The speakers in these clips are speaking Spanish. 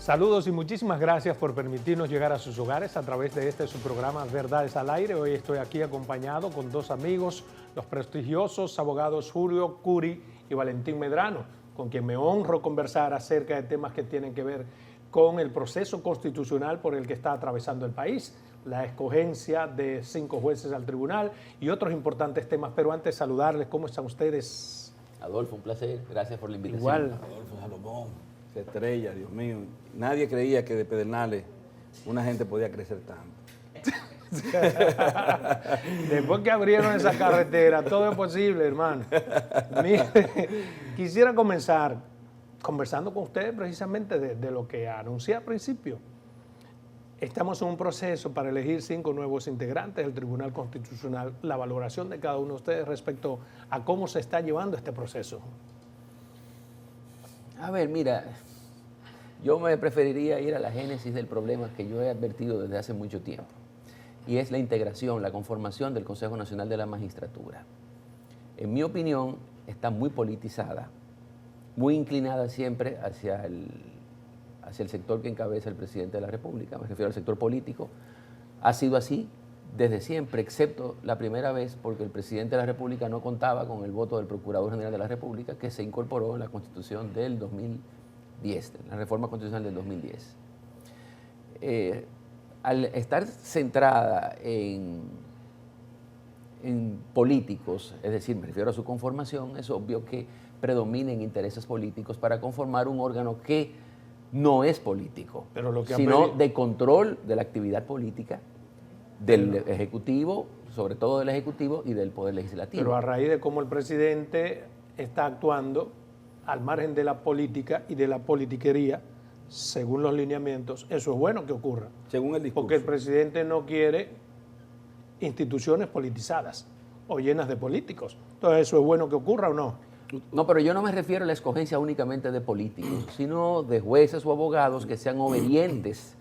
Saludos y muchísimas gracias por permitirnos llegar a sus hogares a través de este su programa Verdades al Aire. Hoy estoy aquí acompañado con dos amigos, los prestigiosos abogados Julio Curi y Valentín Medrano, con quien me honro conversar acerca de temas que tienen que ver con el proceso constitucional por el que está atravesando el país, la escogencia de 5 jueces al tribunal y otros importantes temas. Pero antes saludarles, ¿cómo están ustedes? Adolfo, un placer. Gracias por la invitación. Igual. Adolfo Salomón, esa estrella, Dios mío. Nadie creía que de Pedernales una gente podía crecer tanto. Después que abrieron esa carretera, todo es posible, hermano. Mire, quisiera comenzar conversando con ustedes precisamente de lo que anuncié al principio. Estamos en un proceso para elegir 5 nuevos integrantes del Tribunal Constitucional. La valoración de cada uno de ustedes respecto a cómo se está llevando este proceso. A ver, mira, yo me preferiría ir a la génesis del problema que yo he advertido desde hace mucho tiempo, y es la integración, la conformación del Consejo Nacional de la Magistratura. En mi opinión, está muy politizada, muy inclinada siempre hacia el sector que encabeza el presidente de la República, me refiero al sector político. Ha sido así desde siempre, excepto la primera vez, porque el presidente de la República no contaba con el voto del Procurador General de la República, que se incorporó en la Constitución del 2010, la reforma constitucional del 2010. Al estar centrada en políticos, es decir, me refiero a su conformación, es obvio que predominen intereses políticos para conformar un órgano que no es político, sino de control de la actividad política del Ejecutivo, sobre todo del Ejecutivo y del Poder Legislativo. Pero a raíz de cómo el presidente está actuando al margen de la política y de la politiquería, según los lineamientos, eso es bueno que ocurra. Según el discurso. Porque el presidente no quiere instituciones politizadas o llenas de políticos. Entonces, ¿eso es bueno que ocurra o no? No, pero yo no me refiero a la escogencia únicamente de políticos, sino de jueces o abogados que sean obedientes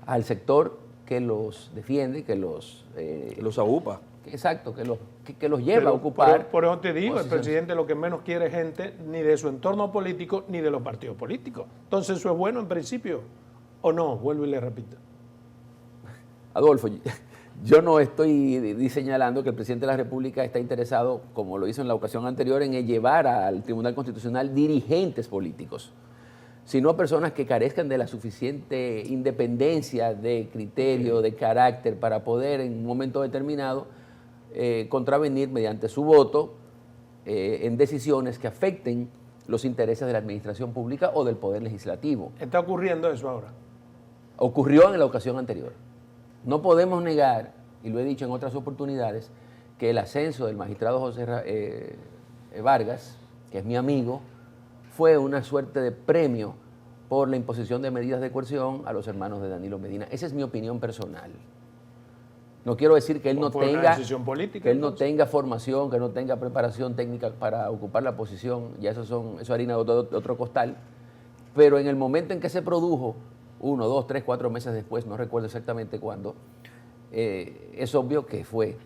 al sector que los defiende, que los aúpa. Exacto, que los lleva a ocupar. Por eso te digo, el presidente lo que menos quiere es gente ni de su entorno político ni de los partidos políticos. Entonces, ¿eso es bueno en principio o no? Vuelvo y le repito. Adolfo, yo no estoy señalando que el presidente de la República está interesado, como lo hizo en la ocasión anterior, en llevar al Tribunal Constitucional dirigentes políticos, sino personas que carezcan de la suficiente independencia de criterio, de carácter, para poder en un momento determinado contravenir mediante su voto en decisiones que afecten los intereses de la administración pública o del Poder Legislativo. ¿Está ocurriendo eso ahora? Ocurrió en la ocasión anterior. No podemos negar, y lo he dicho en otras oportunidades, que el ascenso del magistrado José Vargas, que es mi amigo, fue una suerte de premio por la imposición de medidas de coerción a los hermanos de Danilo Medina. Esa es mi opinión personal. No quiero decir que él no tenga, tenga formación, que no tenga preparación técnica para ocupar la posición, ya eso es harina de otro costal, pero en el momento en que se produjo, 1, 2, 3, 4 meses después, no recuerdo exactamente cuándo, es obvio que fue.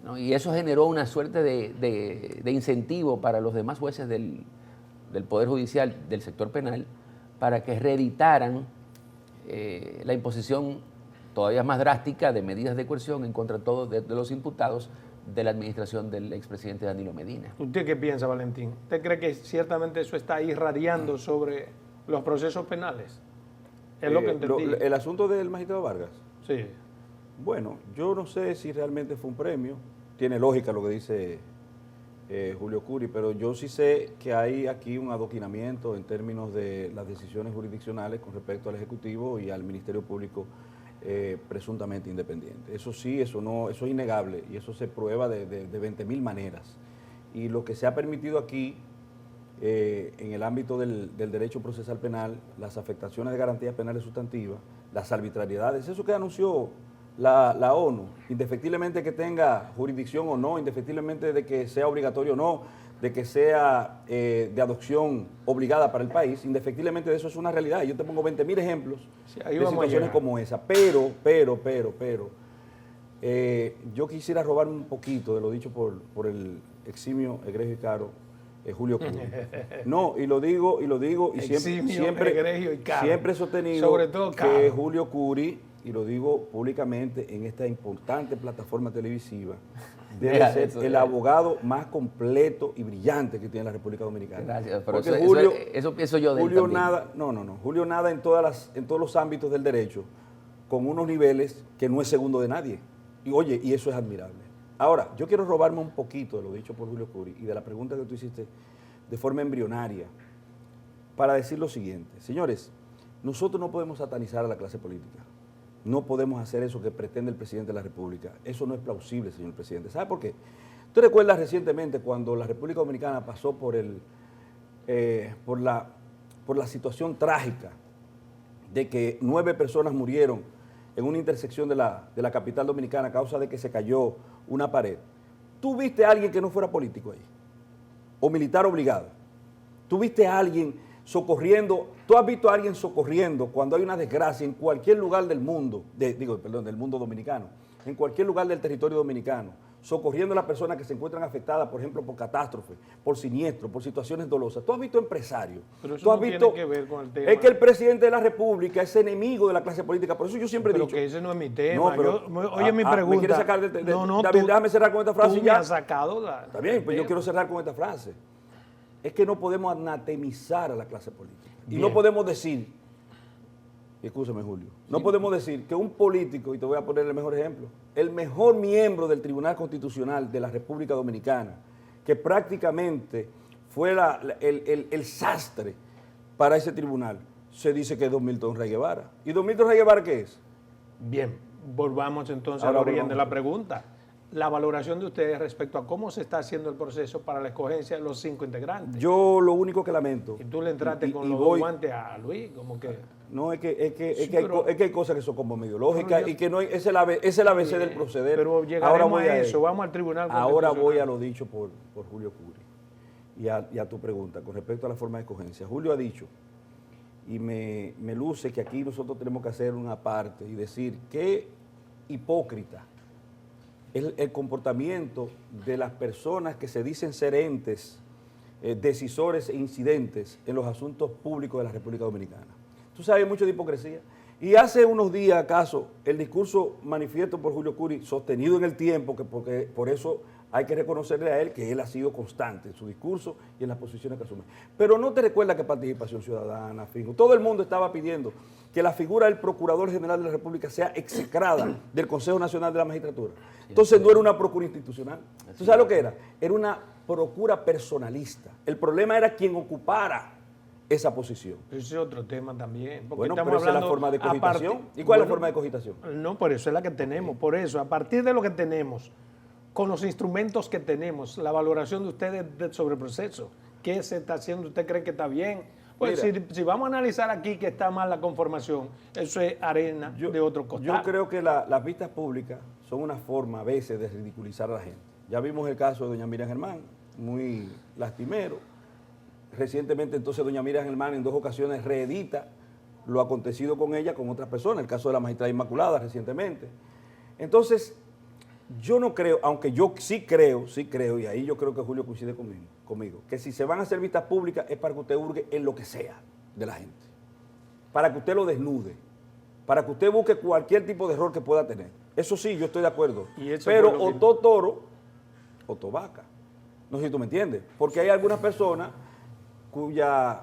¿No? Y eso generó una suerte de incentivo para los demás jueces del Poder Judicial, del sector penal, para que reeditaran la imposición todavía más drástica de medidas de coerción en contra de todos de los imputados de la administración del expresidente Danilo Medina. ¿Usted qué piensa, Valentín? ¿Usted cree que ciertamente eso está irradiando sobre los procesos penales? Es lo que entendí. El asunto del magistrado Vargas. Sí. Bueno, yo no sé si realmente fue un premio. Tiene lógica lo que dice Julio Curi, pero yo sí sé que hay aquí un adoquinamiento en términos de las decisiones jurisdiccionales con respecto al Ejecutivo y al Ministerio Público presuntamente independiente. Eso sí, eso no, eso es innegable y eso se prueba de 20.000 maneras. Y lo que se ha permitido aquí en el ámbito del derecho procesal penal, las afectaciones de garantías penales sustantivas, las arbitrariedades, eso que anunció la ONU, indefectiblemente que tenga jurisdicción o no, indefectiblemente de que sea obligatorio o no, de que sea de adopción obligada para el país, indefectiblemente de eso es una realidad. Yo te pongo 20.000 ejemplos de situaciones como esa, pero, yo quisiera robar un poquito de lo dicho por el eximio, egregio y caro Julio Curi. No, y lo digo, y siempre he sostenido sobre todo que Julio Curi, y lo digo públicamente en esta importante plataforma televisiva, debe ser el abogado más completo y brillante que tiene la República Dominicana. Gracias, pero porque Julio, eso pienso yo de Julio él también. Julio nada en todos los ámbitos del derecho con unos niveles que no es segundo de nadie. Y oye, y eso es admirable. Ahora, yo quiero robarme un poquito de lo dicho por Julio Curi y de la pregunta que tú hiciste de forma embrionaria para decir lo siguiente. Señores, nosotros no podemos satanizar a la clase política. No podemos hacer eso que pretende el presidente de la República. Eso no es plausible, señor presidente. ¿Sabe por qué? ¿Tú recuerdas recientemente cuando la República Dominicana pasó por la situación trágica de que 9 personas murieron en una intersección de la capital dominicana a causa de que se cayó una pared? ¿Tú viste a alguien que no fuera político ahí? ¿O militar obligado? ¿Tú viste a alguien socorriendo? ¿Tú has visto a alguien socorriendo cuando hay una desgracia en cualquier lugar del mundo, del mundo dominicano, en cualquier lugar del territorio dominicano, socorriendo a las personas que se encuentran afectadas, por ejemplo, por catástrofe, por siniestro, por situaciones dolosas? ¿Tú has visto empresarios? Pero eso ¿Tú has no visto? tiene que ver con el tema. Es que el presidente de la República es enemigo de la clase política, por eso yo siempre he Pero dicho. que ese no es mi tema. No, pero, Oye, mi pregunta. ¿me quieres sacar de no, David, déjame cerrar con esta frase tú y ya. me has sacado Está bien, pues yo quiero cerrar con esta frase. Es que no podemos anatemizar a la clase política. Y Bien. no podemos decir, escúchame Julio, no podemos decir que un político, y te voy a poner el mejor ejemplo, el mejor miembro del Tribunal Constitucional de la República Dominicana, que prácticamente fue el sastre para ese tribunal, se dice que es don Milton Rey Guevara. ¿Y don Milton Rey Guevara qué es? Bien, volvamos entonces Ahora al origen volvamos. de la pregunta. La valoración de ustedes respecto a cómo se está haciendo el proceso para la escogencia de los 5 integrantes. Yo lo único que lamento. Y tú le entraste con y los voy- guantes a Luis, como que... No, es que Sí, hay cosas que son como medio lógicas Pero yo- y que no hay, es el ABC del proceder. Pero llegaremos voy a eso, vamos al Tribunal Ahora Constitucional. voy a lo dicho por Julio Curi y a tu pregunta con respecto a la forma de escogencia. Julio ha dicho, y me luce que aquí nosotros tenemos que hacer una parte y decir qué hipócrita es el comportamiento de las personas que se dicen ser entes, decisores e incidentes en los asuntos públicos de la República Dominicana. Tú sabes, hay mucho de hipocresía. Y hace unos días, acaso, el discurso manifiesto por Julio Curi, sostenido en el tiempo, porque por eso hay que reconocerle a él que él ha sido constante en su discurso y en las posiciones que asume. Pero no te recuerdas que Participación Ciudadana, fijo, todo el mundo estaba pidiendo que la figura del Procurador General de la República sea execrada del Consejo Nacional de la Magistratura. Entonces no era una procura institucional. ¿Tú sabes lo que era? Era una procura personalista. El problema era quien ocupara esa posición. Ese es otro tema también. Porque Bueno, estamos pero esa es la hablando forma de a cogitación. partir- ¿Y cuál es Bueno, la forma de cogitación? No, por eso es la que tenemos. Por eso, a partir de lo que tenemos, con los instrumentos que tenemos, la valoración de ustedes sobre el proceso, ¿qué se está haciendo? ¿Usted cree que está bien? Pues Mira, si vamos a analizar aquí que está mal la conformación, eso es arena de otro costal. Yo creo que las vistas públicas son una forma a veces de ridiculizar a la gente. Ya vimos el caso de doña Miriam Germán, muy lastimero. Recientemente entonces doña Miriam Germán en 2 ocasiones reedita lo acontecido con ella, con otras personas, el caso de la magistrada Inmaculada recientemente. Entonces, yo no creo, aunque yo sí creo, y ahí yo creo que Julio coincide conmigo, que si se van a hacer vistas públicas es para que usted hurgue en lo que sea de la gente, para que usted lo desnude, para que usted busque cualquier tipo de error que pueda tener. Eso sí, yo estoy de acuerdo. Y eso Pero fue lo que- o todo toro o todo vaca. No sé si tú me entiendes. Porque hay algunas personas cuya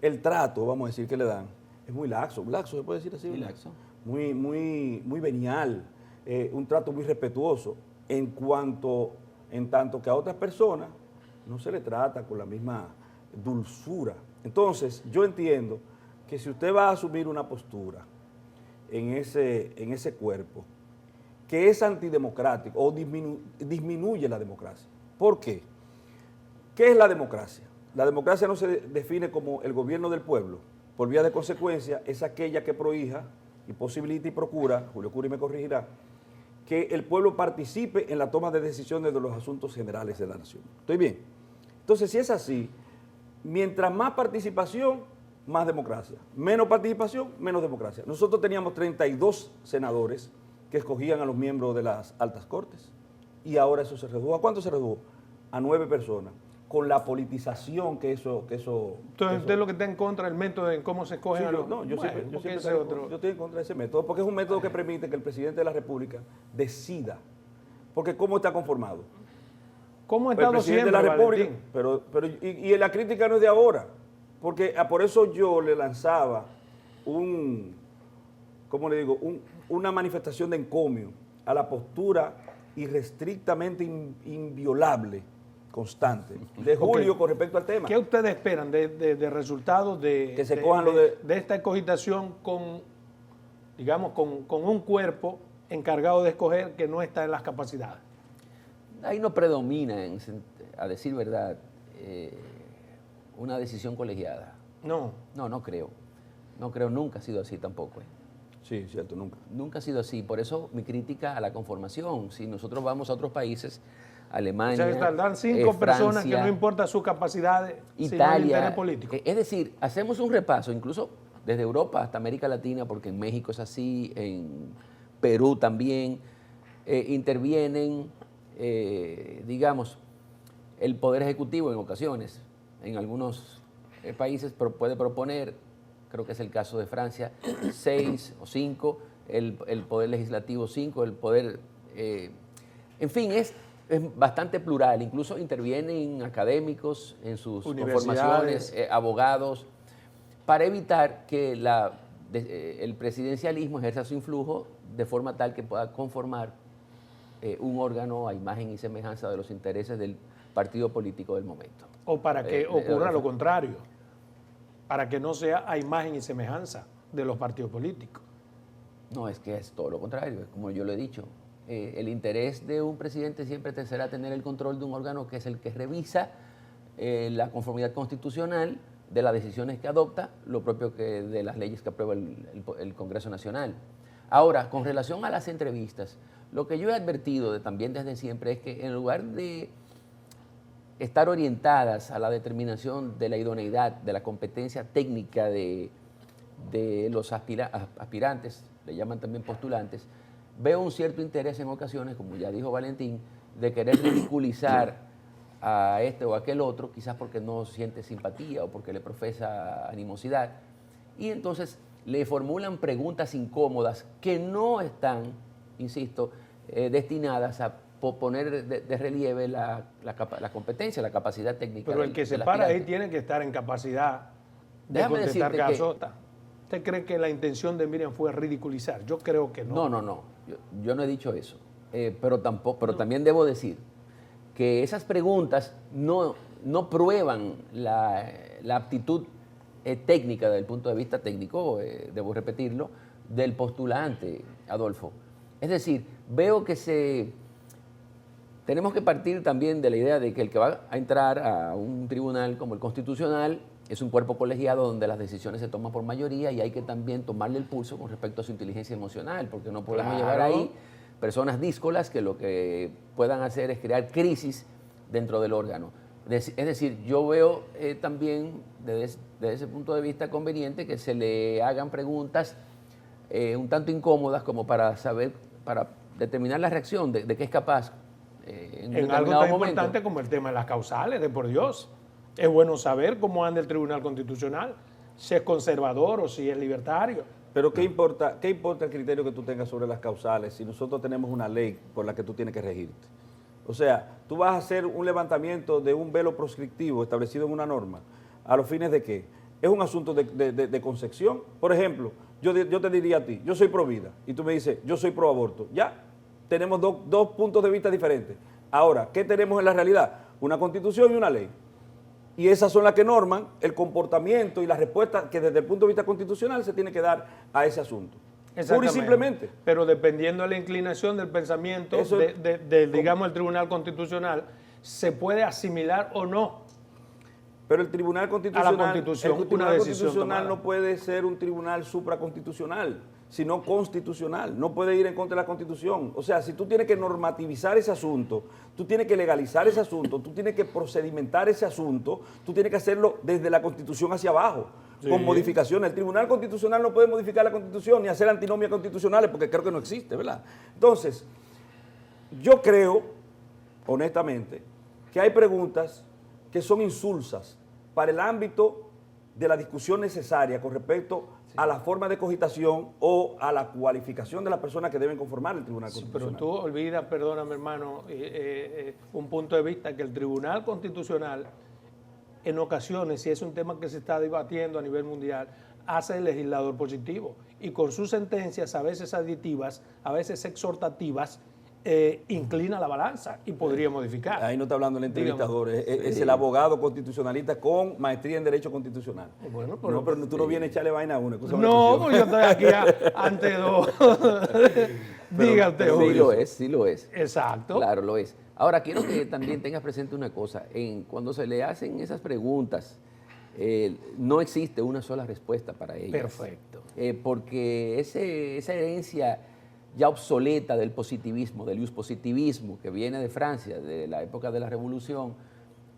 el trato, vamos a decir, que le dan, es muy laxo. Laxo, ¿se puede decir así? Muy ¿verdad? laxo. Muy venial. Un trato muy respetuoso en tanto que a otras personas no se le trata con la misma dulzura. Entonces, yo entiendo que si usted va a asumir una postura en ese cuerpo que es antidemocrático o disminuye la democracia. ¿Por qué? ¿Qué es la democracia? La democracia no se define como el gobierno del pueblo. Por vía de consecuencia, es aquella que prohija y posibilita y procura, Julio Curi me corregirá, que el pueblo participe en la toma de decisiones de los asuntos generales de la nación. ¿Estoy bien? Entonces, si es así, mientras más participación, más democracia. Menos participación, menos democracia. Nosotros teníamos 32 senadores que escogían a los miembros de las altas cortes y ahora eso se redujo. ¿A cuánto se redujo? A 9 personas. con la politización que eso... Entonces, usted lo que está en contra del método en cómo se escoge a los... yo estoy en contra de ese método, porque es un método que permite que el presidente de la República decida. Porque ¿cómo está conformado? ¿Cómo ha El estado presidente siempre, de la República, Valentín? y la crítica no es de ahora, porque por eso yo le lanzaba ¿cómo le digo? Una manifestación de encomio a la postura irrestrictamente inviolable, constante, de Julio con respecto al tema. ¿Qué ustedes esperan de resultados Que se cojan lo de esta cogitación con, digamos, con un cuerpo encargado de escoger que no está en las capacidades? Ahí no predomina, a decir verdad, una decisión colegiada. No. No creo. No creo, nunca ha sido así tampoco. Sí, cierto, nunca. Nunca ha sido así. Por eso mi crítica a la conformación. Si nosotros vamos a otros países, Alemania, O sea, dan 5 personas Francia, que no importa sus capacidades, sino el Italia, interés político. es decir, hacemos un repaso, incluso desde Europa hasta América Latina, porque en México es así, en Perú también, intervienen, digamos, el Poder Ejecutivo en ocasiones, en algunos países puede proponer, creo que es el caso de Francia, 6 o 5, el Poder Legislativo 5, el Poder... en fin, es bastante plural, incluso intervienen académicos en sus conformaciones, abogados, para evitar que el presidencialismo ejerza su influjo de forma tal que pueda conformar un órgano a imagen y semejanza de los intereses del partido político del momento. O para que ocurra lo contrario, para que no sea a imagen y semejanza de los partidos políticos. No, es que es todo lo contrario, es como yo lo he dicho. El interés de un presidente siempre será tener el control de un órgano que es el que revisa la conformidad constitucional de las decisiones que adopta, lo propio que de las leyes que aprueba el Congreso Nacional. Ahora, con relación a las entrevistas, lo que yo he advertido también desde siempre es que en lugar de estar orientadas a la determinación de la idoneidad, de la competencia técnica de los aspirantes, le llaman también postulantes, veo un cierto interés en ocasiones, como ya dijo Valentín, de querer ridiculizar a este o aquel otro, quizás porque no siente simpatía o porque le profesa animosidad, y entonces le formulan preguntas incómodas que no están, insisto, destinadas a poner de relieve la competencia, la capacidad técnica. Pero el que se para ahí tiene que estar en capacidad de contestar casota. ¿Usted cree que la intención de Miriam fue ridiculizar? Yo creo que no. No. Yo no he dicho eso. Pero también debo decir que esas preguntas no prueban la aptitud técnica, desde el punto de vista técnico, debo repetirlo, del postulante, Adolfo. Es decir, veo que tenemos que partir también de la idea de que el que va a entrar a un tribunal como el Constitucional es un cuerpo colegiado donde las decisiones se toman por mayoría y hay que también tomarle el pulso con respecto a su inteligencia emocional, porque no podemos llevar ahí personas díscolas que lo que puedan hacer es crear crisis dentro del órgano. Es decir, yo veo también desde ese punto de vista conveniente que se le hagan preguntas un tanto incómodas como para determinar la reacción de qué es capaz en algo tan importante como el tema de las causales, de por Dios. Es bueno saber cómo anda el Tribunal Constitucional, si es conservador o si es libertario. Pero ¿qué importa el criterio que tú tengas sobre las causales si nosotros tenemos una ley por la que tú tienes que regirte? O sea, tú vas a hacer un levantamiento de un velo proscriptivo establecido en una norma, ¿a los fines de qué? Es un asunto de concepción. Por ejemplo, yo te diría a ti, yo soy pro vida, y tú me dices, yo soy pro aborto. Ya, tenemos dos puntos de vista diferentes. Ahora, ¿qué tenemos en la realidad? Una constitución y una ley. Y esas son las que norman el comportamiento y la respuesta que desde el punto de vista constitucional se tiene que dar a ese asunto. Pura y simplemente. Pero dependiendo de la inclinación del pensamiento digamos, el Tribunal Constitucional, se puede asimilar o no. Pero el Tribunal Constitucional, a la Constitución, el Tribunal Constitucional no puede ser un tribunal supraconstitucional, sino constitucional. No puede ir en contra de la Constitución. O sea, si tú tienes que normativizar ese asunto, tú tienes que legalizar ese asunto, tú tienes que procedimentar ese asunto, tú tienes que hacerlo desde la Constitución hacia abajo, con modificaciones. El Tribunal Constitucional no puede modificar la Constitución ni hacer antinomias constitucionales porque creo que no existe, ¿verdad? Entonces, yo creo, honestamente, que hay preguntas que son insulsas para el ámbito de la discusión necesaria con respecto a la forma de cogitación o a la cualificación de las personas que deben conformar el Tribunal Constitucional. Pero tú olvidas, perdóname hermano, un punto de vista que el Tribunal Constitucional, en ocasiones, si es un tema que se está debatiendo a nivel mundial, hace el legislador positivo y con sus sentencias, a veces aditivas, a veces exhortativas, inclina la balanza y podría modificar. Ahí no está hablando el entrevistador, es el abogado constitucionalista con maestría en Derecho Constitucional. Bueno, pero tú no vienes a echarle vaina a uno. No, pues yo estoy aquí ante dos. Diga usted, Julio. Sí lo es. Exacto. Claro, lo es. Ahora, quiero que también tengas presente una cosa. Cuando se le hacen esas preguntas, no existe una sola respuesta para ellas. Perfecto. Porque esa herencia ya obsoleta del positivismo, del positivismo que viene de Francia, de la época de la Revolución,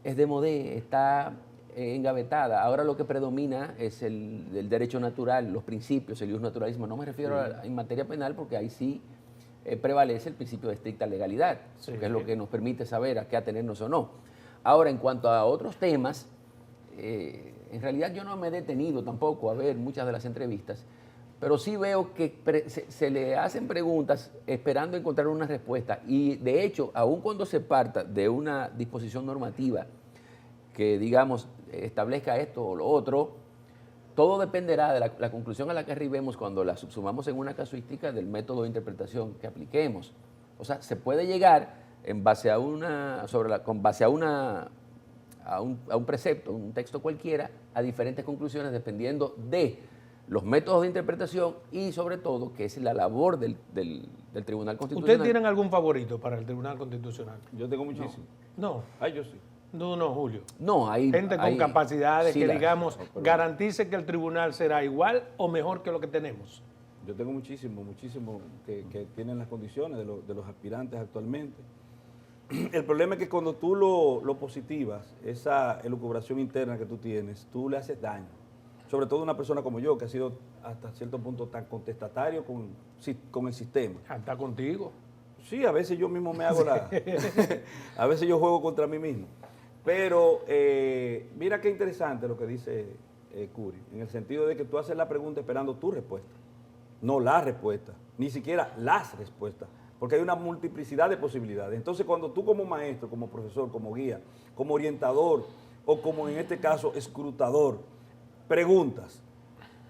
es de modé, está engavetada. Ahora lo que predomina es el derecho natural, los principios, el naturalismo. No me refiero en materia penal porque ahí sí prevalece el principio de estricta legalidad, que es lo que nos permite saber a qué atenernos o no. Ahora, en cuanto a otros temas, en realidad yo no me he detenido tampoco a ver muchas de las entrevistas, pero sí veo que se le hacen preguntas esperando encontrar una respuesta y de hecho, aun cuando se parta de una disposición normativa que, digamos, establezca esto o lo otro, todo dependerá de la conclusión a la que arribemos cuando la subsumamos en una casuística del método de interpretación que apliquemos. O sea, se puede llegar en base a un precepto, un texto cualquiera, a diferentes conclusiones dependiendo de los métodos de interpretación y sobre todo que es la labor del Tribunal Constitucional. ¿Ustedes tienen algún favorito para el Tribunal Constitucional? Yo tengo muchísimo. No. Ay, yo sí. No, Julio. No, hay gente con capacidades sí, que, digamos, garantice que el tribunal será igual o mejor que lo que tenemos. Yo tengo muchísimo que tienen las condiciones de los aspirantes actualmente. El problema es que cuando tú lo positivas, esa elucubración interna que tú tienes, tú le haces daño. Sobre todo una persona como yo, que ha sido hasta cierto punto tan contestatario con el sistema. Está contigo. Sí, a veces yo mismo me hago a veces yo juego contra mí mismo. Pero mira qué interesante lo que dice Curi, en el sentido de que tú haces la pregunta esperando tu respuesta, no la respuesta, ni siquiera las respuestas, porque hay una multiplicidad de posibilidades. Entonces, cuando tú como maestro, como profesor, como guía, como orientador, o como en este caso escrutador, preguntas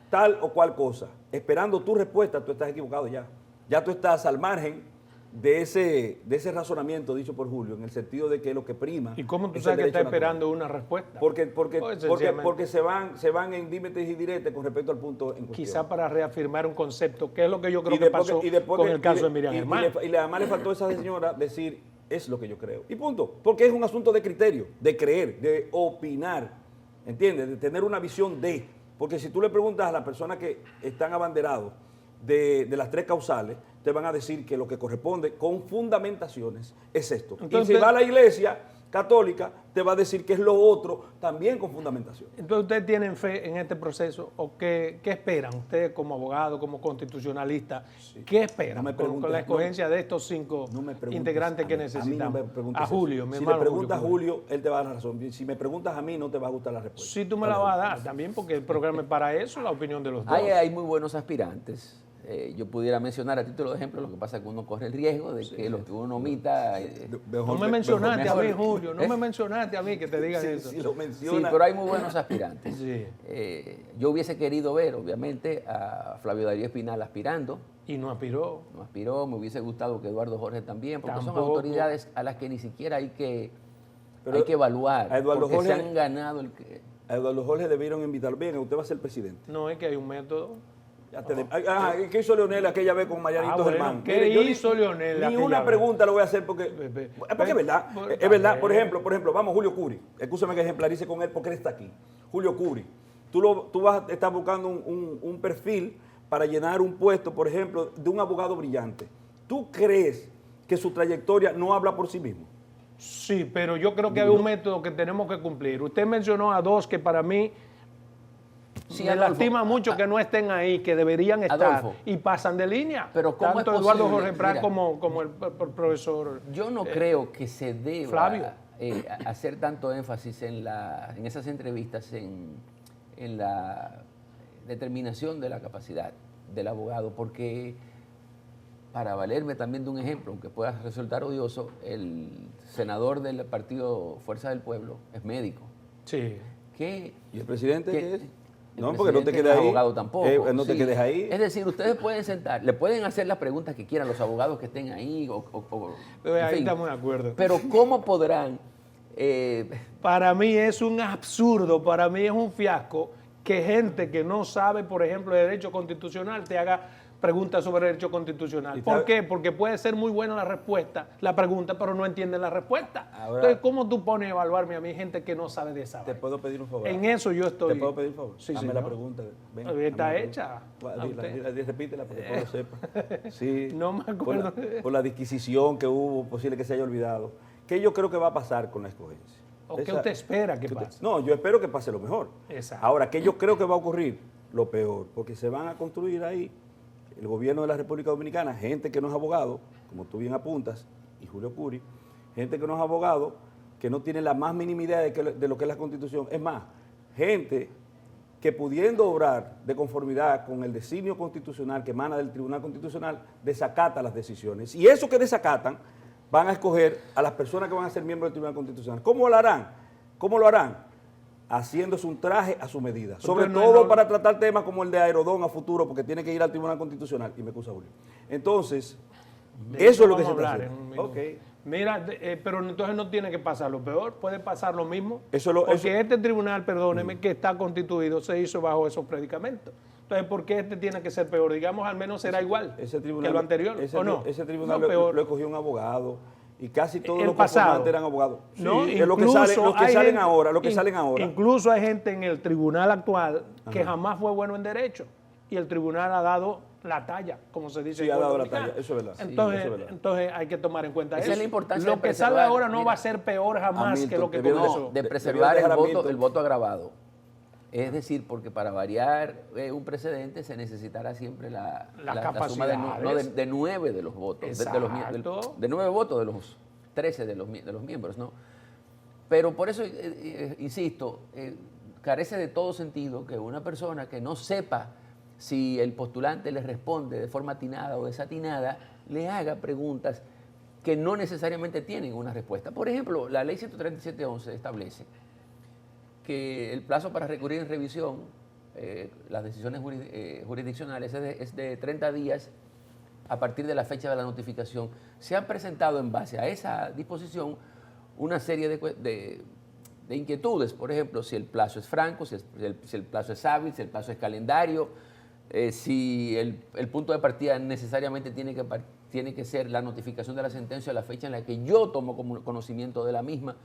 tal o cual cosa, esperando tu respuesta, tú estás equivocado ya. Ya tú estás al margen de ese razonamiento dicho por Julio, en el sentido de que lo que prima... ¿Y cómo tú sabes que está esperando una respuesta? Porque se van en dimetes y diretes con respecto al punto en cuestión. Quizá para reafirmar un concepto, que es lo que yo creo que pasó con el caso de Miriam Germán. Y además le faltó a esa señora decir, es lo que yo creo. Y punto. Porque es un asunto de criterio, de creer, de opinar, ¿entiendes? De tener una visión de... Porque si tú le preguntas a las personas que están abanderados de las tres causales, te van a decir que lo que corresponde con fundamentaciones es esto. Entonces, y si va a la iglesia católica, te va a decir que es lo otro, también con fundamentación. Entonces, ¿ustedes tienen fe en este proceso? ¿O qué esperan? Ustedes como abogado, como constitucionalista, ¿qué esperan con la escogencia de estos 5 integrantes que necesitamos? A Julio, mi hermano. Si le preguntas a Julio, él te va a dar la razón. Si me preguntas a mí, no te va a gustar la respuesta. Sí, tú me la vas a dar también, porque el programa es para eso, la opinión de los dos. Hay muy buenos aspirantes. Yo pudiera mencionar a título de ejemplo, lo que pasa es que uno corre el riesgo de que lo que uno omita... no me mencionaste a mí, Julio, no me mencionaste a mí que te digan eso. Si lo menciona. Sí, pero hay muy buenos aspirantes. Sí. Yo hubiese querido ver, obviamente, a Flavio Darío Espinal aspirando. Y no aspiró. No aspiró, me hubiese gustado que Eduardo Jorge también, porque Tampoco. son autoridades a las que ni siquiera hay que evaluar, a Eduardo porque Jorge, se han ganado el que... A Eduardo Jorge debieron invitar bien, usted va a ser presidente. No, es que hay un método. ¿Qué hizo Leonel aquella vez con Marianito Germán? ¿Qué hizo Leonel? Ni una pregunta lo voy a hacer porque es verdad. Es verdad. Por ejemplo, vamos, Julio Curi. Escúchame que ejemplarice con él porque él está aquí. Julio Curi. Tú vas a estar buscando un perfil para llenar un puesto, por ejemplo, de un abogado brillante. ¿Tú crees que su trayectoria no habla por sí mismo? Sí, pero yo creo que hay un método que tenemos que cumplir. Usted mencionó a dos que para mí... Sí, me Adolfo, lastima mucho que no estén ahí, que deberían estar, Adolfo, y pasan de línea. Pero ¿cómo tanto es Eduardo posible? Jorge Prat Mira, como el profesor. Yo no creo que se deba Flavio. hacer tanto énfasis en esas entrevistas en la determinación de la capacidad del abogado, porque para valerme también de un ejemplo, aunque pueda resultar odioso, el senador del partido Fuerza del Pueblo es médico. Sí. ¿Y el presidente qué es? No, porque no te quedes ahí. Abogado tampoco. No te quedes ahí. Es decir, ustedes pueden sentar, le pueden hacer las preguntas que quieran los abogados que estén ahí. Ahí estamos de acuerdo. Pero ¿cómo podrán? Para mí es un absurdo, para mí es un fiasco que gente que no sabe, por ejemplo, de derecho constitucional te haga preguntas sobre derecho constitucional. ¿Por qué? Porque puede ser muy buena la respuesta, la pregunta, pero no entienden la respuesta. Ahora, entonces, ¿cómo tú pones a evaluarme a mí gente que no sabe de esa? ¿Te puedo pedir un favor? En eso yo estoy. ¿Te puedo pedir un favor? Sí, Hazme la pregunta. Ven, está hecha. Repítela para que lo sepa. Sí. No me acuerdo. Por la disquisición que hubo, posible que se haya olvidado. ¿Qué yo creo que va a pasar con la escogencia? ¿O qué usted espera que pase? No, yo espero que pase lo mejor. Exacto. Ahora, ¿qué yo creo que va a ocurrir? Lo peor, porque se van a construir ahí el gobierno de la República Dominicana, gente que no es abogado, como tú bien apuntas, y Julio Curi, gente que no es abogado, que no tiene la más mínima idea de lo que es la Constitución. Es más, gente que pudiendo obrar de conformidad con el designio constitucional que emana del Tribunal Constitucional, desacata las decisiones. Y eso que desacatan, van a escoger a las personas que van a ser miembros del Tribunal Constitucional. ¿Cómo lo harán? ¿Cómo lo harán? Haciéndose un traje a su medida. Sobre todo para tratar temas como el de Aerodón a futuro, porque tiene que ir al Tribunal Constitucional. Y me excusa, Julio. Entonces, eso es lo que se está haciendo. Okay. Mira, pero entonces no tiene que pasar lo peor, puede pasar lo mismo. Porque este tribunal, perdóneme, que está constituido, se hizo bajo esos predicamentos. Entonces, ¿por qué este tiene que ser peor? Digamos, al menos será igual que lo anterior, ¿o no? Ese tribunal lo escogió un abogado. Y casi todos los conformantes eran abogados. Sí, no, es lo que salen ahora. Incluso hay gente en el tribunal actual que jamás fue bueno en derecho. Y el tribunal ha dado la talla, como se dice. Sí, ha dado la talla, eso es verdad. Entonces hay que tomar en cuenta eso. Esa es la importancia lo que salga ahora no va a ser peor jamás que lo que comenzó. De preservar el voto agravado. Es decir, porque para variar un precedente se necesitará siempre la suma de 9 de los votos. De 9 votos de los 13 de los miembros, ¿no? Pero por eso, insisto, carece de todo sentido que una persona que no sepa si el postulante le responde de forma atinada o desatinada, le haga preguntas que no necesariamente tienen una respuesta. Por ejemplo, la ley 137.11 establece que el plazo para recurrir en revisión, las decisiones jurisdiccionales es de 30 días a partir de la fecha de la notificación. Se han presentado en base a esa disposición una serie de inquietudes, por ejemplo, si el plazo es franco, si el plazo es hábil, si el plazo es calendario, si el punto de partida necesariamente tiene que ser la notificación de la sentencia a la fecha en la que yo tomo como conocimiento de la misma.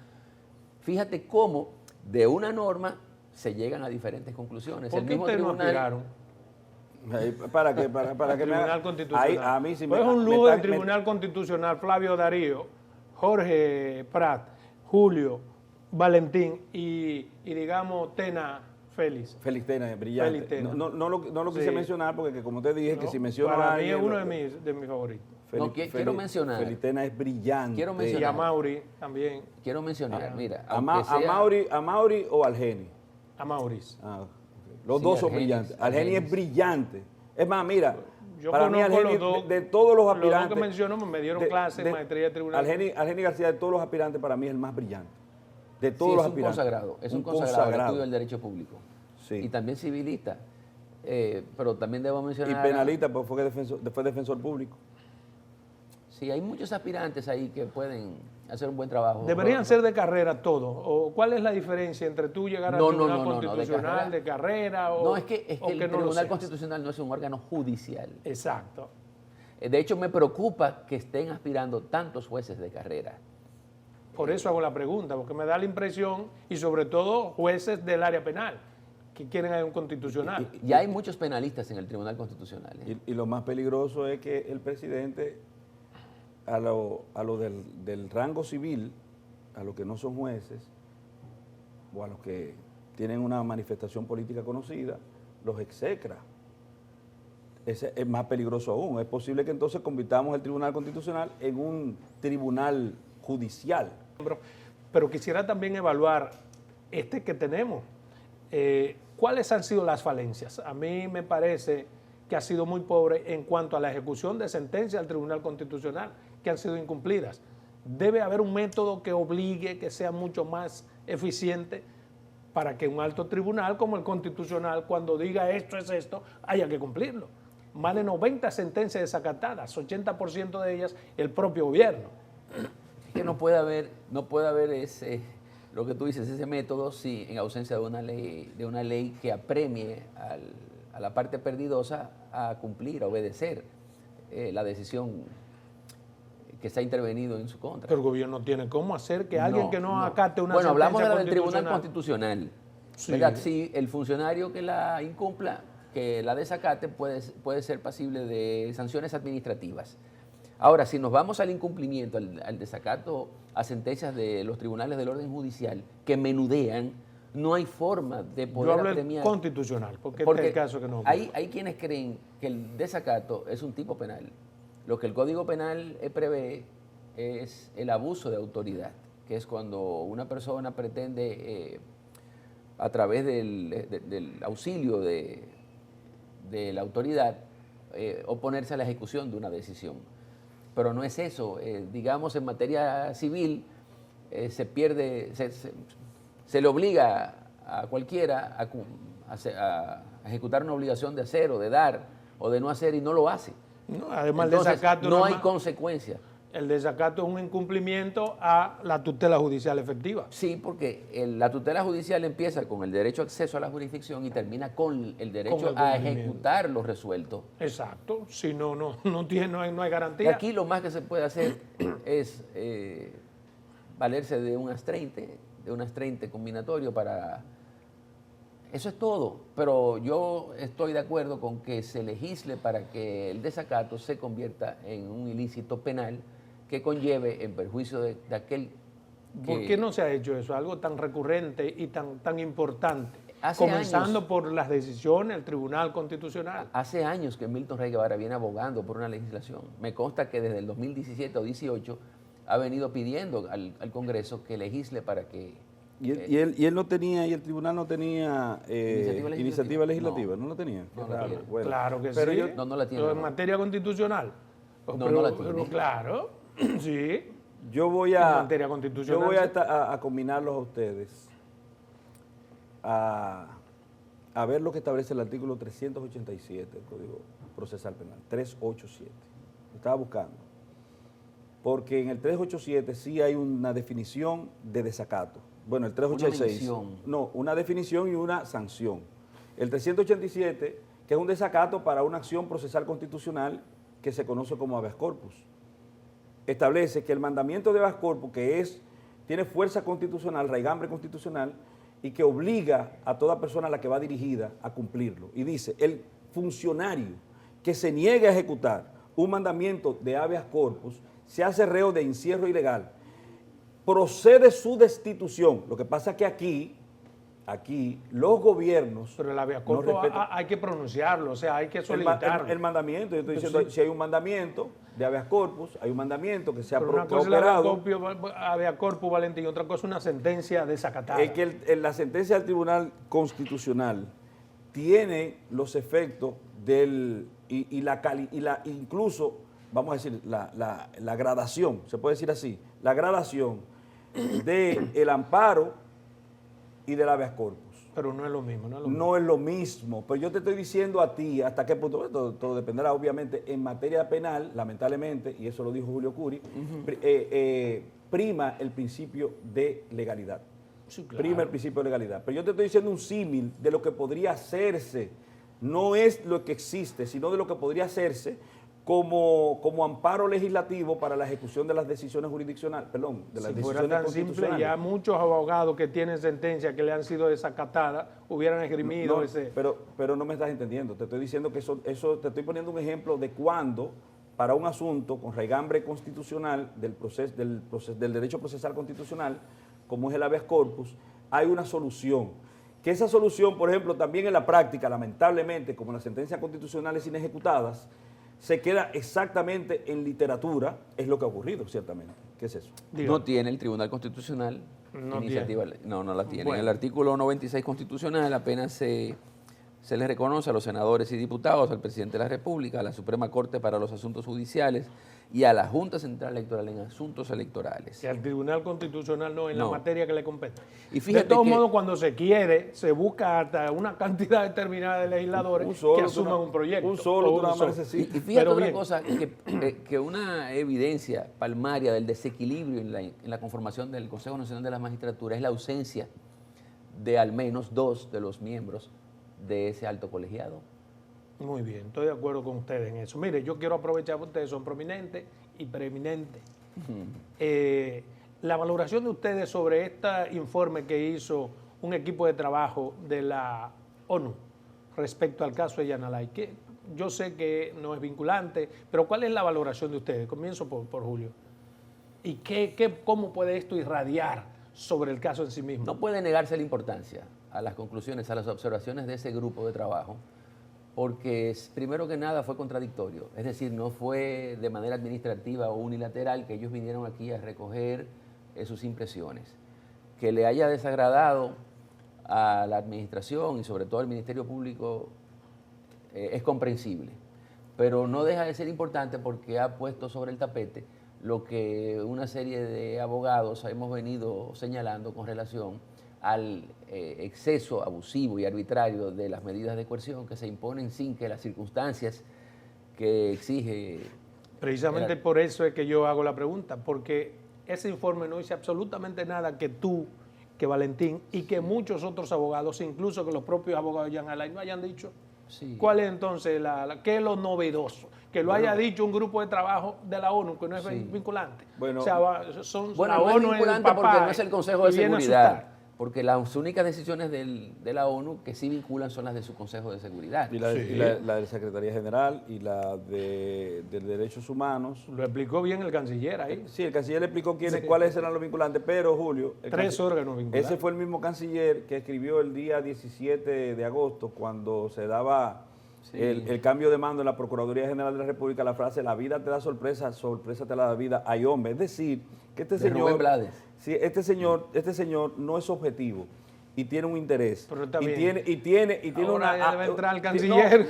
Fíjate cómo de una norma se llegan a diferentes conclusiones. ¿Por qué ustedes no aspiraron? ¿Para qué? Para que Tribunal Constitucional. A mí sí pues es un lujo del Tribunal Constitucional, Flavio Darío, Jorge Prat, Julio, Valentín y digamos Tena Félix. Félix Tena es brillante. Tena. No lo quise mencionar porque como te dije, que si menciono para mí es uno de mis favoritos. Quiero mencionar. Félix Tena es brillante. Quiero mencionar. Y a Mauri también. Quiero mencionar, mira. ¿A Mauri o al Geni? A Maurice. Los dos son brillantes. Al Geni es brillante. Es más, mira, yo para mí al Geni, de todos los aspirantes. Los dos que menciono me dieron clases en maestría de tribunal. Al Geni García, de todos los aspirantes, para mí es el más brillante. De todos los aspirantes. Es un consagrado del estudio del derecho público. Sí. Y también civilista. Pero también debo mencionar. Y penalista, pues fue defensor público. Sí, hay muchos aspirantes ahí que pueden hacer un buen trabajo. ¿Deberían ser de carrera todos? ¿O cuál es la diferencia entre tú llegar al Tribunal Constitucional de carrera? No, es que el Tribunal Constitucional no es un órgano judicial. Exacto. De hecho, me preocupa que estén aspirando tantos jueces de carrera. Por eso hago la pregunta, porque me da la impresión, y sobre todo jueces del área penal, que quieren un constitucional. Ya hay muchos penalistas en el Tribunal Constitucional. Y lo más peligroso es que el presidente, a lo del rango civil, a los que no son jueces, o a los que tienen una manifestación política conocida, los execra. Ese es más peligroso aún. Es posible que entonces convirtamos el Tribunal Constitucional en un tribunal judicial. pero quisiera también evaluar este que tenemos. ¿Cuáles han sido las falencias? A mí me parece que ha sido muy pobre en cuanto a la ejecución de sentencias del Tribunal Constitucional, que han sido incumplidas. Debe haber un método que obligue, que sea mucho más eficiente, para que un alto tribunal como el Constitucional, cuando diga esto es esto, haya que cumplirlo. Más de 90 sentencias desacatadas, 80% de ellas el propio gobierno. Es que no puede haber ese, lo que tú dices, ese método, si en ausencia de una ley que apremie a la parte perdidosa a cumplir, a obedecer la decisión que se ha intervenido en su contra. Pero el gobierno tiene cómo hacer que alguien que no acate una Bueno, sentencia hablamos de la del constitucional. Tribunal Constitucional. Sí. ¿Verdad? Si el funcionario que la incumpla, que la desacate, puede ser pasible de sanciones administrativas. Ahora, si nos vamos al incumplimiento, al desacato a sentencias de los tribunales del orden judicial que menudean, no hay forma de poder Yo hablo del apremiar. constitucional, porque este es el caso que no ocurre. Hay quienes creen que el desacato es un tipo penal. Lo que el Código Penal prevé es el abuso de autoridad, que es cuando una persona pretende, a través del auxilio de la autoridad, oponerse a la ejecución de una decisión. Pero no es eso. Digamos, en materia civil se le obliga a cualquiera a ejecutar una obligación de hacer o de dar o de no hacer y no lo hace. No, además, Entonces, el desacato no hay consecuencia. El desacato es un incumplimiento a la tutela judicial efectiva. Sí, porque la tutela judicial empieza con el derecho a acceso a la jurisdicción y termina con el derecho a ejecutar lo resuelto. Exacto, si no hay garantía. Y aquí lo más que se puede hacer es valerse de un astreinte combinatorio para... Eso es todo, pero yo estoy de acuerdo con que se legisle para que el desacato se convierta en un ilícito penal que conlleve en perjuicio de aquel que... ¿Por qué no se ha hecho eso? Algo tan recurrente y tan importante. Hace Comenzando años, por las decisiones del Tribunal Constitucional. Hace años que Milton Rey Guevara viene abogando por una legislación. Me consta que desde el 2017 o 2018 ha venido pidiendo al Congreso que legisle para que... Y él no tenía, y el tribunal no tenía iniciativa legislativa, no lo tenía. No la tiene. Bueno. Claro que Pero sí. yo- No la tiene. Pero en materia constitucional. No la tiene. Pero claro, sí. Yo voy En a, materia constitucional, yo voy sí. a combinarlos a ustedes a ver lo que establece el artículo 387 del Código Procesal Penal, 387. Lo estaba buscando. Porque en el 387 sí hay una definición de desacato. Bueno, el 386. Una mención. No, una definición y una sanción. El 387, que es un desacato para una acción procesal constitucional que se conoce como habeas corpus. Establece que el mandamiento de habeas corpus, tiene fuerza constitucional, raigambre constitucional, y que obliga a toda persona a la que va dirigida a cumplirlo. Y dice, el funcionario que se niegue a ejecutar un mandamiento de habeas corpus se hace reo de encierro ilegal, procede su destitución. Lo que pasa es que aquí los gobiernos... Pero el habeas no corpus respetan hay que pronunciarlo, o sea, hay que solicitarlo. el mandamiento. Yo estoy diciendo, Sí. si hay un mandamiento de habeas corpus, hay un mandamiento que se ha Pero una que ha cosa es el operado. habeas corpus, Valentín, y otra cosa es una sentencia desacatada. Es que la sentencia del Tribunal Constitucional tiene los efectos incluso, vamos a decir, la gradación, se puede decir así, la gradación del amparo y del habeas corpus. Pero no es lo mismo, no es lo mismo. No es lo mismo, pero yo te estoy diciendo a ti hasta qué punto, todo dependerá obviamente en materia penal, lamentablemente, y eso lo dijo Julio Curi, prima el principio de legalidad. Sí, claro. Prima el principio de legalidad. Pero yo te estoy diciendo un símil de lo que podría hacerse, no es lo que existe, sino de lo que podría hacerse como amparo legislativo para la ejecución de las decisiones jurisdiccionales, perdón, de las Si fuera decisiones tan simple, constitucionales. ya muchos abogados que tienen sentencias que le han sido desacatadas hubieran esgrimido No, ese... pero no me estás entendiendo. Te estoy diciendo que eso te estoy poniendo un ejemplo de cuando, para un asunto con raigambre constitucional del derecho procesal constitucional, como es el habeas corpus, hay una solución. Que esa solución, por ejemplo, también en la práctica, lamentablemente, como las sentencias constitucionales inejecutadas, se queda exactamente en literatura, es lo que ha ocurrido, ciertamente. ¿Qué es eso? Dígame. No tiene el Tribunal Constitucional iniciativa. No la tiene. Bueno. En el artículo 96 constitucional apenas se les reconoce a los senadores y diputados, al presidente de la República, a la Suprema Corte para los Asuntos Judiciales y a la Junta Central Electoral en asuntos electorales. Que al Tribunal Constitucional no, en la No. materia que le compete. Y fíjate de todos que- modos, cuando se quiere, se busca hasta una cantidad determinada de legisladores que asuman un proyecto. Un solo, o tú un nada más solo. necesitas. Y fíjate Pero otra bien. cosa, que una evidencia palmaria del desequilibrio en la conformación del Consejo Nacional de la Magistratura es la ausencia de al menos 2 de los miembros de ese alto colegiado. Muy bien, estoy de acuerdo con ustedes en eso. Mire, yo quiero aprovechar que ustedes son prominentes y preeminentes. La valoración de ustedes sobre este informe que hizo un equipo de trabajo de la ONU respecto al caso de Yanalay, que yo sé que no es vinculante, pero ¿cuál es la valoración de ustedes? Comienzo por Julio. ¿Y cómo puede esto irradiar sobre el caso en sí mismo? No puede negarse la importancia a las conclusiones, a las observaciones de ese grupo de trabajo, porque primero que nada fue contradictorio, es decir, no fue de manera administrativa o unilateral que ellos vinieron aquí a recoger sus impresiones. Que le haya desagradado a la administración y sobre todo al Ministerio Público es comprensible, pero no deja de ser importante porque ha puesto sobre el tapete lo que una serie de abogados hemos venido señalando con relación al exceso abusivo y arbitrario de las medidas de coerción que se imponen sin que las circunstancias que exige... Precisamente por eso es que yo hago la pregunta, porque ese informe no dice absolutamente nada que tú, que Valentín y que muchos otros abogados, incluso que los propios abogados de Yanalay no hayan dicho. Sí. ¿Cuál es entonces qué es lo novedoso? Que lo haya dicho un grupo de trabajo de la ONU, que no es Sí. vinculante. Bueno, o sea, Bueno, la no ONU es vinculante el papá porque no es el Consejo de y viene a Seguridad, asustar. porque las únicas decisiones de la ONU que sí vinculan son las de su Consejo de Seguridad. Y la, Sí. y la de la Secretaría General y la de Derechos Humanos. Lo explicó bien el canciller ahí. Sí, el canciller le explicó Sí. cuáles eran los vinculantes, pero Julio, Tres órganos vinculantes. ese fue el mismo canciller que escribió el día 17 de agosto, cuando se daba Sí. el cambio de mando en la Procuraduría General de la República, la frase, la vida te da sorpresa, sorpresa te la da vida, hay hombre. Es decir, que este De Rubén señor, Blades. sí, este señor no es objetivo y tiene un interés. Pero está y bien. tiene Ahora una... ya debe entrar el no, canciller.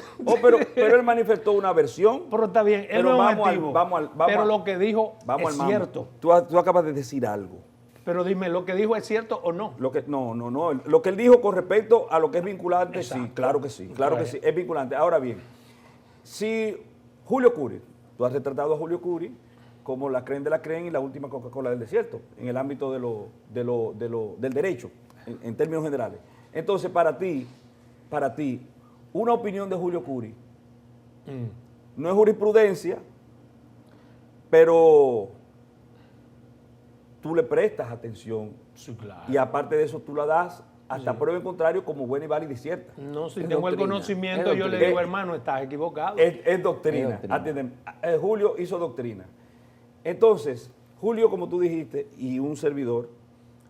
pero él manifestó una versión. Pero está bien, él Pero no es vamos al- objetivo, vamos pero al- lo que dijo Vamos es al mambo. cierto. Tú acabas de decir algo. Pero dime, ¿lo que dijo es cierto o no? No. Lo que él dijo con respecto a lo que es vinculante, Exacto. sí, claro que sí, claro que Bueno. sí, es vinculante. Ahora bien, si Julio Curi, tú has retratado a Julio Curi como la creen de la creen y la última Coca-Cola del desierto, en el ámbito del derecho, en términos generales. Entonces, para ti, una opinión de Julio Curi no es jurisprudencia, pero tú le prestas atención Sí, claro. y aparte de eso tú la das hasta prueba en contrario como buena y válida y cierta. No, si Es tengo el doctrina, conocimiento, es yo le doctrina. digo, hermano, estás equivocado. Es doctrina. Es doctrina. Atiéndeme. Julio hizo doctrina. Entonces, Julio, como tú dijiste, y un servidor,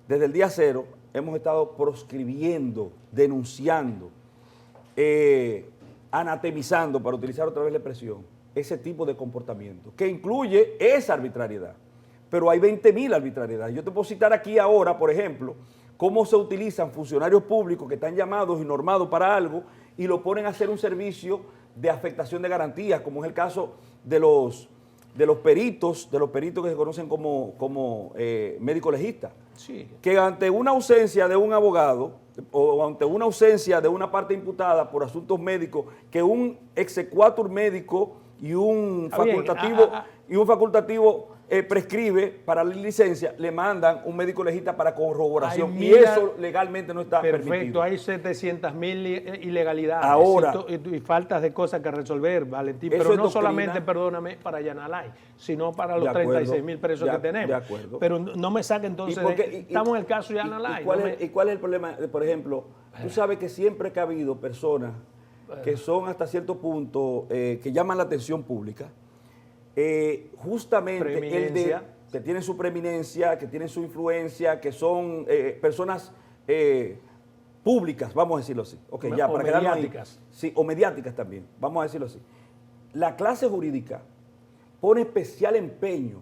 desde el día cero hemos estado proscribiendo, denunciando, anatemizando, para utilizar otra vez la expresión, ese tipo de comportamiento, que incluye esa arbitrariedad. Pero hay 20.000 arbitrariedades. Yo te puedo citar aquí ahora, por ejemplo, cómo se utilizan funcionarios públicos que están llamados y normados para algo y lo ponen a hacer un servicio de afectación de garantías, como es el caso de los peritos que se conocen como médicos legistas. Sí. Que ante una ausencia de un abogado o ante una ausencia de una parte imputada por asuntos médicos, que un exequatur médico y un Está bien, facultativo prescribe para la licencia, le mandan un médico legista para corroboración. Ay, Y mira, eso legalmente no está Perfecto, permitido. hay 700.000 ilegalidades Ahora. y faltas de cosas que resolver, Valentín. Eso Pero es no doctrina. solamente, perdóname, para Yanalay, sino para los De acuerdo, 36.000 presos que tenemos. de acuerdo. Pero no me saque entonces, estamos en el caso de Yanalay. ¿Y cuál es el problema? Por ejemplo, tú sabes que siempre que ha habido personas que son hasta cierto punto, que llaman la atención pública, justamente Preeminencia. que tienen su preeminencia, que tienen su influencia, que son personas públicas, vamos a decirlo así. Okay, O ya, para quedarnos ahí. mediáticas. Sí, o mediáticas también, vamos a decirlo así. La clase jurídica pone especial empeño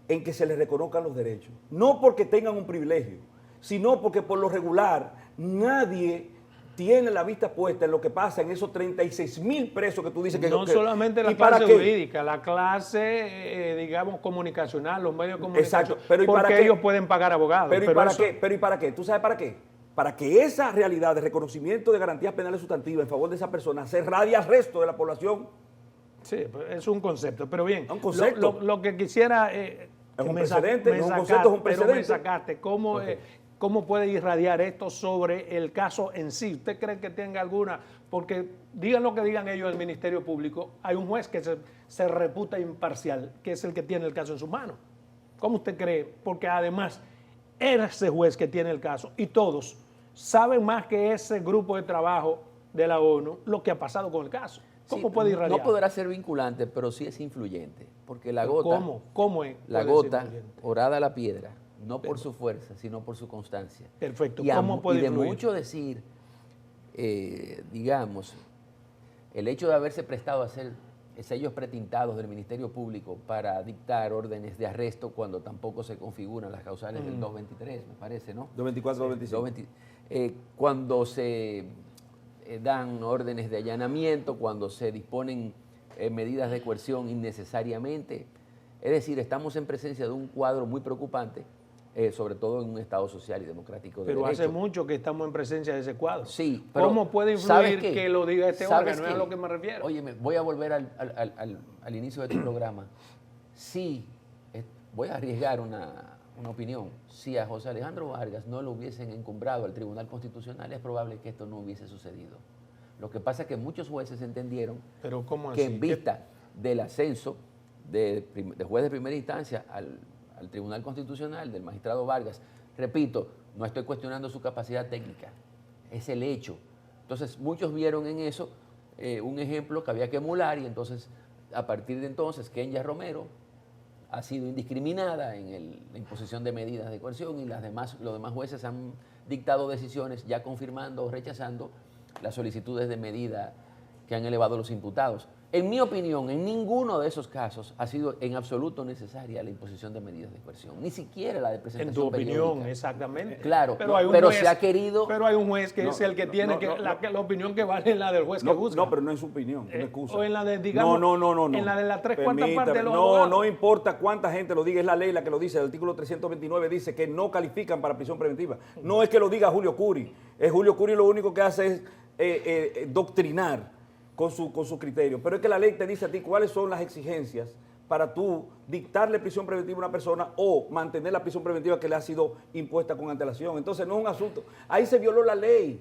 en que se les reconozcan los derechos, no porque tengan un privilegio, sino porque por lo regular nadie tiene la vista puesta en lo que pasa en esos 36.000 presos que tú dices que... No solamente la ¿y para clase qué? jurídica, la clase, digamos, comunicacional, los medios de comunicación, Exacto, pero ¿y para porque qué? ellos pueden pagar abogados. Pero ¿y para eso- qué? Pero ¿y para qué? ¿Tú sabes para qué? Para que esa realidad de reconocimiento de garantías penales sustantivas en favor de esa persona se irradie al resto de la población. Sí, pues, es un concepto, pero bien, Un concepto. lo que quisiera... Es un precedente, no es un concepto, es un Pero me precedente. sacaste, ¿cómo, Ok. ¿cómo puede irradiar esto sobre el caso en sí? ¿Usted cree que tenga alguna? Porque digan lo que digan ellos del Ministerio Público, hay un juez que se reputa imparcial, que es el que tiene el caso en sus manos. ¿Cómo usted cree? Porque además, ese juez que tiene el caso y todos saben más que ese grupo de trabajo de la ONU lo que ha pasado con el caso. ¿Cómo Sí, puede irradiar? no podrá ser vinculante, pero sí es influyente, porque la gota, ¿Cómo? ¿Cómo es? la puede ser gota influyente? orada a la piedra, no por su fuerza, sino por su constancia. Perfecto. Y, ¿Cómo puede y de influir? mucho decir, digamos, el hecho de haberse prestado a hacer sellos pretintados del Ministerio Público para dictar órdenes de arresto cuando tampoco se configuran las causales del 223, me parece, ¿no? 224, 225. Cuando se dan órdenes de allanamiento, cuando se disponen medidas de coerción innecesariamente. Es decir, estamos en presencia de un cuadro muy preocupante, sobre todo en un Estado social y democrático de Pero derecho. hace mucho que estamos en presencia de ese cuadro. Sí, pero ¿Cómo puede ¿sabes influir qué? que lo diga este ¿Sabes órgano? Es a qué? lo que me refiero. Óyeme, voy a volver al inicio de tu programa. Sí, voy a arriesgar una opinión. Si a José Alejandro Vargas no lo hubiesen encumbrado al Tribunal Constitucional, es probable que esto no hubiese sucedido. Lo que pasa es que muchos jueces entendieron Pero ¿cómo así? que en vista del ascenso de juez de primera instancia al Tribunal Constitucional, del magistrado Vargas, repito, no estoy cuestionando su capacidad técnica, es el hecho. Entonces, muchos vieron en eso un ejemplo que había que emular y entonces, a partir de entonces, Kenya Romero ha sido indiscriminada en la imposición de medidas de coerción y los demás jueces han dictado decisiones ya confirmando o rechazando las solicitudes de medida que han elevado los imputados. En mi opinión, en ninguno de esos casos ha sido en absoluto necesaria la imposición de medidas de coerción, ni siquiera la de presentación En tu opinión, periódica. exactamente. Claro, hay un pero juez- se ha querido... Pero hay un juez que No, es el que tiene la opinión que vale en la del juez que juzga. No, pero no es su opinión, no excusa. O en la de, digamos, no. en la de la 3/4 Permítame, parte de los no, abogados. no importa cuánta gente lo diga, es la ley la que lo dice. El artículo 329 dice que no califican para prisión preventiva. No es que lo diga Julio Curi. Julio Curi lo único que hace es doctrinar con su criterio. Pero es que la ley te dice a ti cuáles son las exigencias para tú dictarle prisión preventiva a una persona o mantener la prisión preventiva que le ha sido impuesta con antelación. Entonces no es un asunto. Ahí se violó la ley.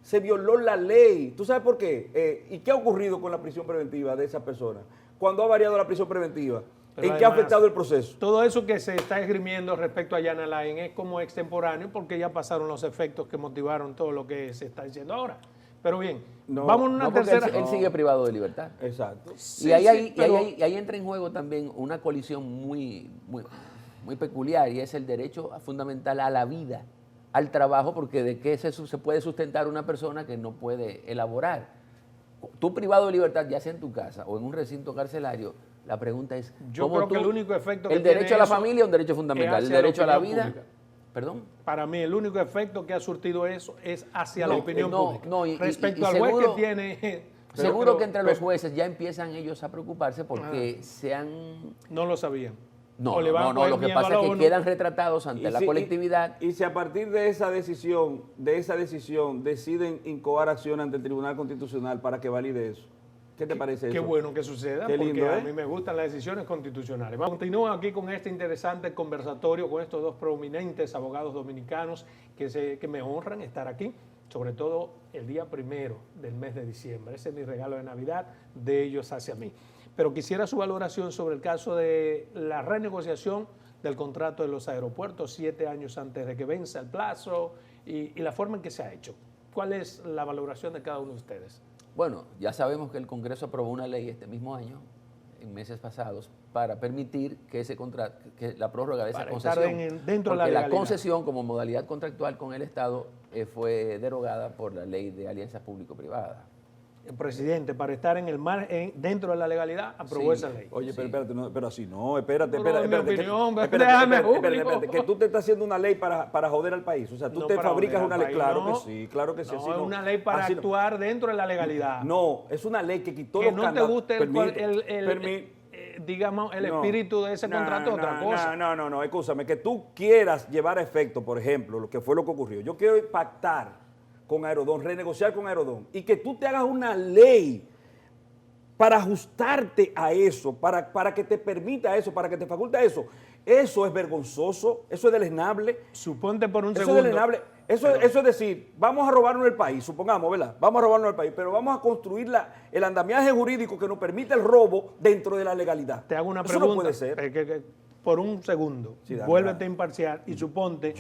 Se violó la ley. ¿Tú sabes por qué? ¿Y qué ha ocurrido con la prisión preventiva de esa persona? Cuando ha variado la prisión preventiva. Pero ¿En qué ha además, afectado el proceso? Todo eso que se está esgrimiendo respecto a Yana Lain es como extemporáneo porque ya pasaron los efectos que motivaron todo lo que se está diciendo ahora. Pero bien, No, vamos a una No, porque tercera. él sigue privado de libertad. Exacto. Sí, y ahí, sí, pero- ahí entra en juego también una colisión muy peculiar y es el derecho fundamental a la vida, al trabajo, porque de qué se puede sustentar una persona que no puede elaborar. Tú privado de libertad, ya sea en tu casa o en un recinto carcelario, la pregunta es, Yo ¿cómo creo que tú- el único efecto que el derecho tiene a la eso familia es un derecho fundamental, es el hacia la derecho a la opinión vida, pública. perdón. Para mí, el único efecto que ha surtido eso es hacia la No, opinión no, pública. no, y Respecto al juez que seguro- tiene... Seguro que entre los jueces ya empiezan ellos a preocuparse porque se han... No lo sabían. No, O le van a no, coger lo que miedo a pasa la es que ONU. quedan retratados ante la colectividad. Y si a partir de esa decisión deciden incoar acción ante el Tribunal Constitucional para que valide eso, ¿qué te parece Qué eso? bueno que suceda, Qué porque lindo, a ¿eh? mí me gustan las decisiones constitucionales. Continúo aquí con este interesante conversatorio con estos dos prominentes abogados dominicanos que me honran estar aquí, sobre todo el día 1 del mes de diciembre. Ese es mi regalo de Navidad de ellos hacia mí. Pero quisiera su valoración sobre el caso de la renegociación del contrato de los aeropuertos 7 años antes de que venza el plazo y la forma en que se ha hecho. ¿Cuál es la valoración de cada uno de ustedes? Bueno, ya sabemos que el Congreso aprobó una ley este mismo año, en meses pasados, para permitir que ese contrato, que la prórroga de esa Para concesión, estar dentro de la porque la legalidad. concesión como modalidad contractual con el Estado fue derogada por la ley de alianzas público-privadas. el presidente, para estar en el dentro de la legalidad, aprobó esa ley. Oye, Sí. pero espérate, no, pero así no, espérate, No, espérate, mi espérate, opinión, espérate, déjame, espérate, que tú te estás haciendo una ley para joder al país. O sea, tú No te para fabricas joder una al ley, país, claro no. que sí, claro que sí. No, así es una ley para así no. actuar dentro de la legalidad. No, es una ley que quitó Que los no te candados. guste digamos, el No, espíritu de ese contrato es otra cosa. No, escúchame, que tú quieras llevar a efecto, por ejemplo, lo que fue lo que ocurrió. Yo quiero pactar con Aerodón, renegociar con Aerodón, y que tú te hagas una ley para ajustarte a eso, para que te permita eso, para que te faculta eso. Eso es vergonzoso, eso es deleznable. Suponte por un Eso segundo. es deleznable. Eso es decir, vamos a robarnos el país, supongamos, ¿verdad? Vamos a robarnos el país, pero vamos a construir el andamiaje jurídico que nos permite el robo dentro de la legalidad. Te hago una Eso pregunta. no puede ser. Por un segundo, Sí, dale, vuélvete dale. imparcial y suponte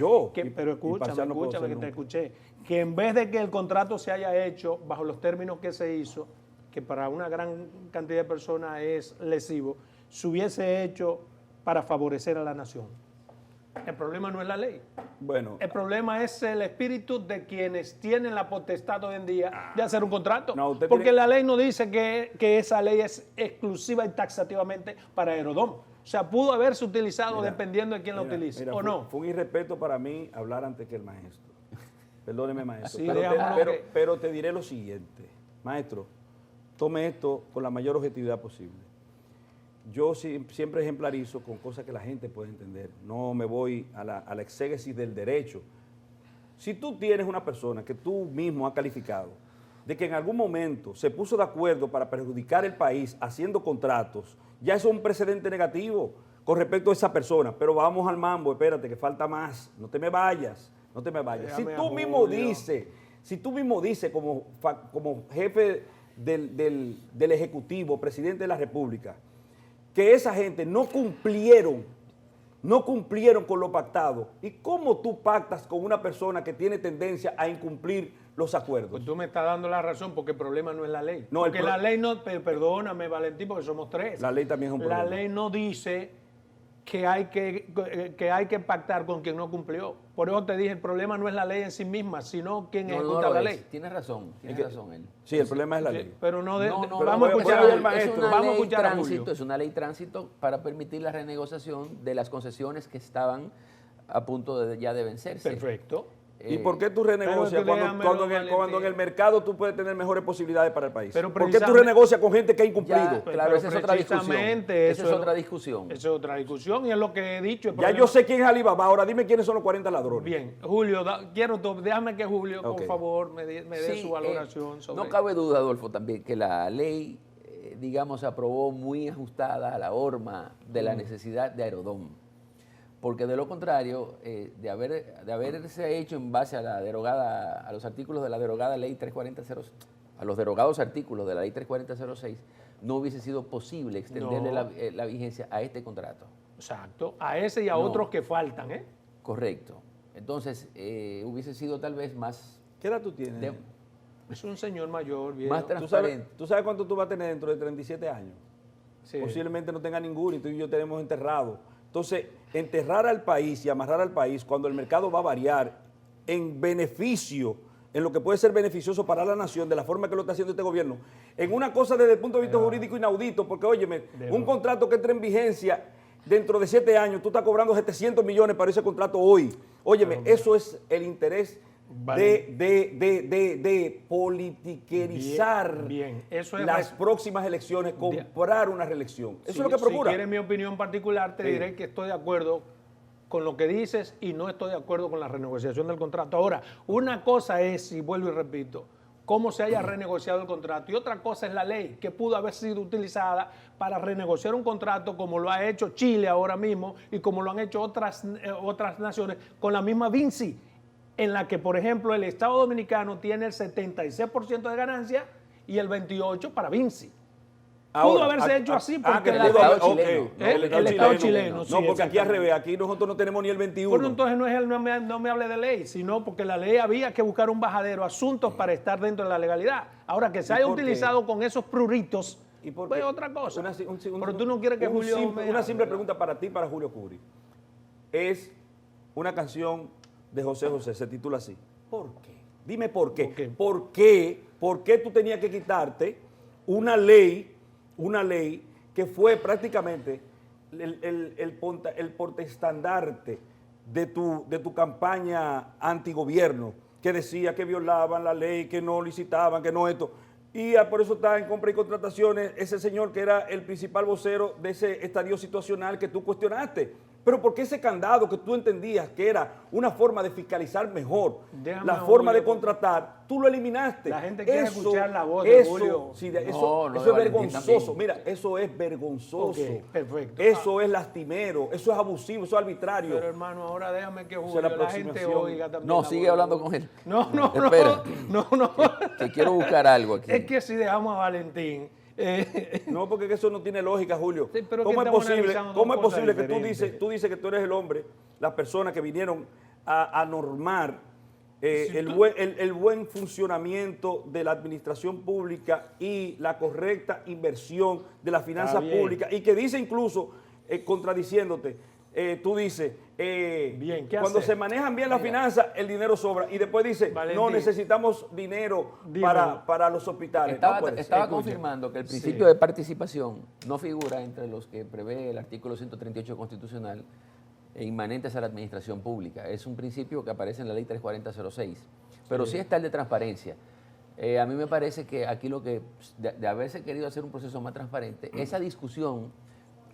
pero imparcial no puedo escúchame ser que te nunca. escuché, que en vez de que el contrato se haya hecho bajo los términos que se hizo, que para una gran cantidad de personas es lesivo, se hubiese hecho para favorecer a la nación. El problema no es la ley. Bueno, El problema es el espíritu de quienes tienen la potestad hoy en día de hacer un contrato. No, usted Porque tiene- la ley no dice que esa ley es exclusiva y taxativamente para Aerodón. O sea, pudo haberse utilizado Mira, dependiendo de quién la mira, utilice, mira, ¿o no? Fue un irrespeto para mí hablar antes que el maestro. Perdóneme, maestro. Sí, pero, déjame que- pero te diré lo siguiente. Maestro, tome esto con la mayor objetividad posible. Yo siempre ejemplarizo con cosas que la gente puede entender. No me voy a la exégesis del derecho. Si tú tienes una persona que tú mismo has calificado de que en algún momento se puso de acuerdo para perjudicar el país haciendo contratos, ya eso es un precedente negativo con respecto a esa persona. Pero vamos al mambo, espérate, que falta más. No te me vayas, no te me vayas. Déjame a Si tú mismo dices como jefe del Ejecutivo, presidente de la República, que esa gente no cumplieron con lo pactado. ¿Y cómo tú pactas con una persona que tiene tendencia a incumplir los acuerdos? Pues tú me estás dando la razón porque el problema no es la ley. No, porque la ley no, perdóname Valentín, porque somos tres. La ley también es un problema. La ley no dice que hay que pactar con quien no cumplió. Por eso te dije, el problema no es la ley en sí misma, sino quien ejecuta la ley. Tienes razón él. Sí, el problema es la Sí, ley. pero no, No, vamos a voy a escuchar oír a al maestro. Es una Vamos a ley escuchar a tránsito, Julio. es una ley tránsito para permitir la renegociación de las concesiones que estaban a punto ya de vencerse. Perfecto. ¿Y por qué tú renegocias pero déjamelo, cuando en el mercado tú puedes tener mejores posibilidades para el país? Pero ¿Por qué tú precisamente- renegocias con gente que ha incumplido? Ya, claro, Pero esa es otra discusión. precisamente Esa eso es es otra lo- discusión. Esa es otra discusión y es lo que he dicho. el Ya problema- yo sé quién es Alibaba, ahora dime quiénes son los 40 ladrones. Bien, Julio, déjame que Julio, Ok. por favor, me dé Sí, su valoración sobre no cabe duda, Adolfo, también que la ley, digamos, se aprobó muy ajustada a la horma de la necesidad de Aerodón. Porque de lo contrario, de haberse hecho en base a a los artículos de la derogada ley 34006, a los derogados artículos de la ley 34006, no hubiese sido posible extenderle No. la vigencia a este contrato. Exacto, a ese y a No. otros que faltan, ¿eh? Correcto. Entonces, hubiese sido tal vez más, ¿Qué edad tú tienes? Es un señor mayor, bien. más ¿Tú sabes, transparente. ¿Tú sabes cuánto tú vas a tener dentro de 37 años? Sí. Posiblemente no tenga ninguno y tú y yo tenemos enterrado. Entonces, enterrar al país y amarrar al país cuando el mercado va a variar en beneficio, en lo que puede ser beneficioso para la nación, de la forma que lo está haciendo este gobierno, en una cosa desde el punto de vista jurídico inaudito, porque óyeme, un contrato que entra en vigencia dentro de 7 años, tú estás cobrando 700 millones para ese contrato hoy. Óyeme, eso es el interés Vale. de politiquerizar Bien, eso es las próximas elecciones, comprar una reelección. Eso es lo que Si procura. quieres mi opinión particular, te Sí. diré que estoy de acuerdo con lo que dices y no estoy de acuerdo con la renegociación del contrato. Ahora, una cosa es, y vuelvo y repito, cómo se haya renegociado el contrato y otra cosa es la ley que pudo haber sido utilizada para renegociar un contrato como lo ha hecho Chile ahora mismo y como lo han hecho otras naciones con la misma Vinci, en la que, por ejemplo, el Estado Dominicano tiene el 76% de ganancia y el 28% para Vinci. Pudo haberse hecho así porque que la pudo ley- haber- Estado ok, chileno. El Estado chileno, No, sí, porque aquí al exactamente. revés, aquí nosotros no tenemos ni el 21. Bueno, entonces no me hable de ley, sino porque la ley había que buscar un bajadero, asuntos para estar dentro de la legalidad. Ahora, que se haya por qué? utilizado con esos pruritos, ¿Y por pues qué? otra cosa. Un Pero tú no quieres que Julio... me Una hable, simple ¿verdad? pregunta para ti, para Julio Curi. Es una canción de José José, se titula así. ¿Por qué? Dime por qué. ¿Por qué? ¿Por qué? por qué tú tenías que quitarte una ley que fue prácticamente el portaestandarte de tu campaña antigobierno, que decía que violaban la ley, que no licitaban, que no esto. Y por eso está en compra y contrataciones ese señor que era el principal vocero de ese estadio situacional que tú cuestionaste. Pero ¿por qué ese candado que tú entendías que era una forma de fiscalizar mejor, la forma de contratar, tú lo eliminaste? La gente quiere escuchar la voz de Julio. Sí, eso es vergonzoso. Mira, eso es vergonzoso. Okay, perfecto. Eso es lastimero, eso es abusivo, eso es arbitrario. Pero hermano, ahora déjame que Julio, la gente oiga también. No, sigue hablando con él. No. Que quiero buscar algo aquí. Es que si dejamos a Valentín... No, porque eso no tiene lógica, Julio. Sí, pero ¿Cómo es posible que tú dices que tú eres el hombre, las personas que vinieron a normar el buen funcionamiento de la administración pública y la correcta inversión de la finanza pública, y que dice incluso, contradiciéndote, tú dices, cuando se manejan bien las finanzas, el dinero sobra, y después dice, Valentín, no necesitamos dinero para los hospitales. Estaba confirmando que el principio de participación no figura entre los que prevé el artículo 138 constitucional e inmanentes a la administración pública. Es un principio que aparece en la ley 34006, pero sí está el de transparencia. A mí me parece que aquí lo que, de haberse querido hacer un proceso más transparente, esa discusión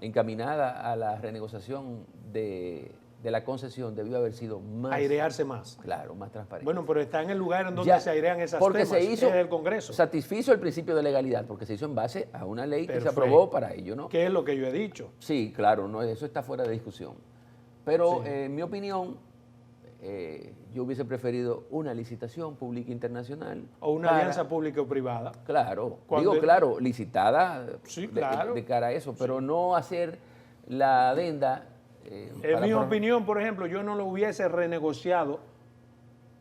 encaminada a la renegociación de la concesión debió haber sido más... Airearse más. Claro, más transparente. Bueno, pero está en el lugar en donde se airean esas temas, se hizo, es el Congreso. Satisfizo el principio de legalidad, porque se hizo en base a una ley que se aprobó para ello, ¿no? ¿Qué es lo que yo he dicho? Sí, claro, no, eso está fuera de discusión. Pero en mi opinión, yo hubiese preferido una licitación pública internacional. O una alianza pública o privada. Claro, claro, licitada de cara a eso, pero no hacer la adenda. En mi opinión, por ejemplo, yo no lo hubiese renegociado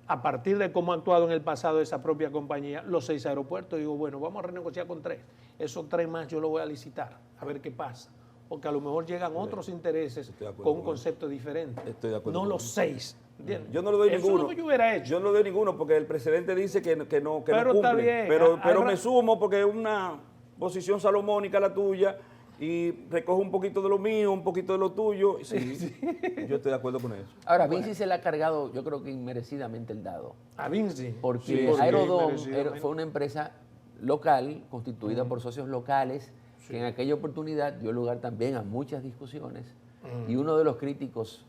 a partir de cómo ha actuado en el pasado esa propia compañía, los 6 aeropuertos. Digo, bueno, vamos a renegociar con 3. Esos 3 más yo los voy a licitar, a ver qué pasa. Porque a lo mejor llegan otros intereses con un concepto diferente. Estoy de acuerdo. No los 6. ¿Entiendes? Yo no le doy ninguno. Eso es lo que yo hubiera hecho. Yo no le doy ninguno porque el presidente dice que no cumple. Está bien. Pero me sumo porque es una posición salomónica la tuya y recojo un poquito de lo mío, un poquito de lo tuyo. Sí. Yo estoy de acuerdo con eso. Ahora, Vinci se le ha cargado, yo creo que inmerecidamente el dado. A Vinci. Porque Aerodom fue una empresa local, constituida por socios locales, que en aquella oportunidad dio lugar también a muchas discusiones. Y uno de los críticos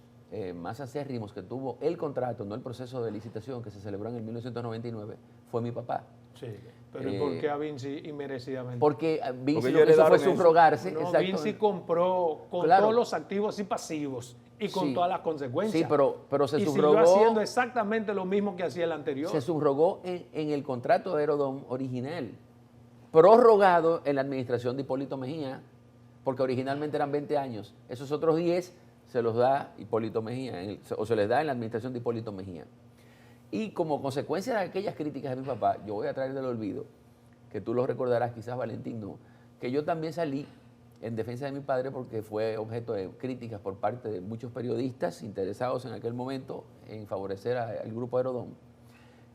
más acérrimos que tuvo el contrato, no el proceso de licitación que se celebró en el 1999, fue mi papá. Sí, pero ¿y por qué a Vinci inmerecidamente? Porque Vinci lo que hizo fue subrogarse. No, Vinci compró con todos los activos y pasivos y con todas las consecuencias. Sí, pero se subrogó. Y siguió haciendo exactamente lo mismo que hacía el anterior. Se subrogó en el contrato de Aerodom original, prorrogado en la administración de Hipólito Mejía, porque originalmente eran 20 años. Esos otros 10 se los da Hipólito Mejía, o se les da en la administración de Hipólito Mejía. Y como consecuencia de aquellas críticas de mi papá, yo voy a traer del olvido, que tú lo recordarás, quizás Valentín no, que yo también salí en defensa de mi padre porque fue objeto de críticas por parte de muchos periodistas interesados en aquel momento en favorecer al grupo Aerodom.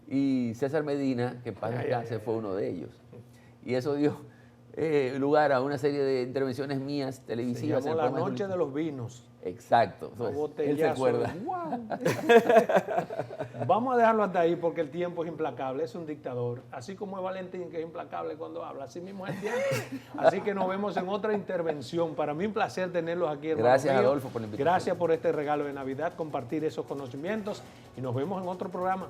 Y César Medina, que en paz descanse, fue uno de ellos. Y eso dio lugar a una serie de intervenciones mías televisivas. Se llamó La Noche de los Vinos. Exacto. Él se acuerda. Wow. Vamos a dejarlo hasta ahí porque el tiempo es implacable, es un dictador. Así como es Valentín, que es implacable cuando habla, así mismo es el tiempo. Así que nos vemos en otra intervención. Para mí un placer tenerlos aquí, hermano. Gracias, mío. Adolfo, por la invitación. Gracias por este regalo de Navidad, compartir esos conocimientos y nos vemos en otro programa.